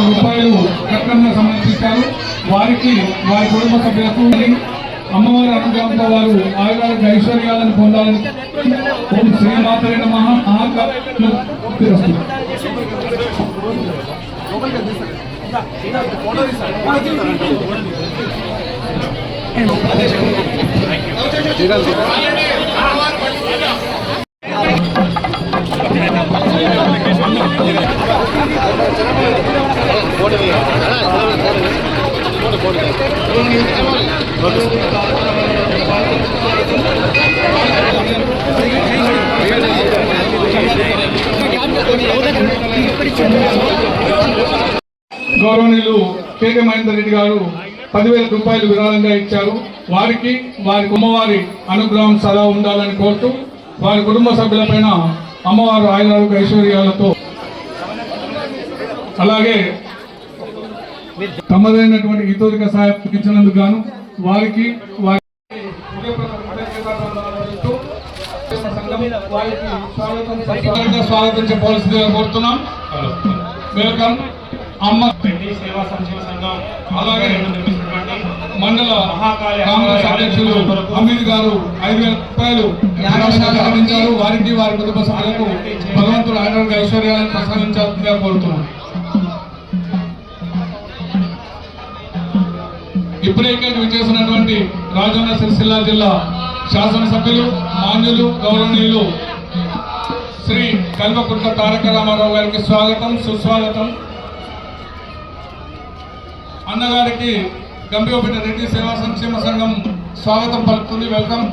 రూపాయలు రకంగా సమర్పించారు. వారికి వారి కుటుంబ సభ్యులకు అమ్మవారి అనుగ్రహంతో వారు ఆయురాలకు ఐశ్వర్యాలను పొందాలని ఓం శ్రీమాతరే నమః. గౌరవనీయులు కేకే మహేందర్ రెడ్డి గారు 10,000 రూపాయలు విరాళంగా ఇచ్చారు. వారికి వారి అమ్మవారి అనుగ్రహం సదా ఉండాలని కోరుతూ వారి కుటుంబ సభ్యులపైన అమ్మవారు ఆయురాలకు ఐశ్వర్యాలతో అలాగే తమదైనటువంటి హితోధిక సహాయం ఇచ్చినందుకు గాను వారికి స్వాగతం చెప్పవలసిందిగా కోరుతున్నాం. వెల్కమ్ అమ్మ సేవా సంక్షేమ సంఘం అలాగే మండల కాంగ్రెస్ అధ్యక్షులు అమీర్ గారు 5,000 రూపాయలు అందించారు. వారికి వారి కుటుంబ సభ్యులకు భగవంతుడు ఆరోగ్య ఐశ్వర్యాలను ప్రసాదించాల్సిందిగా కోరుతున్నాం. ఇప్పుడే ఇక్కడికి విచ్చేసినటువంటి రాజన్న సిరిసిల్ల జిల్లా శాసనసభ్యులు మాన్యులు గౌరవనీయులు శ్రీ కల్వకుంట్ల తారక రామారావు గారికి స్వాగతం సుస్వాగతం. అన్నగారికి గంభీరపేట రెడ్డి సేవా సంక్షేమ సంఘం స్వాగతం పలుకుతుంది. వెల్కమ్.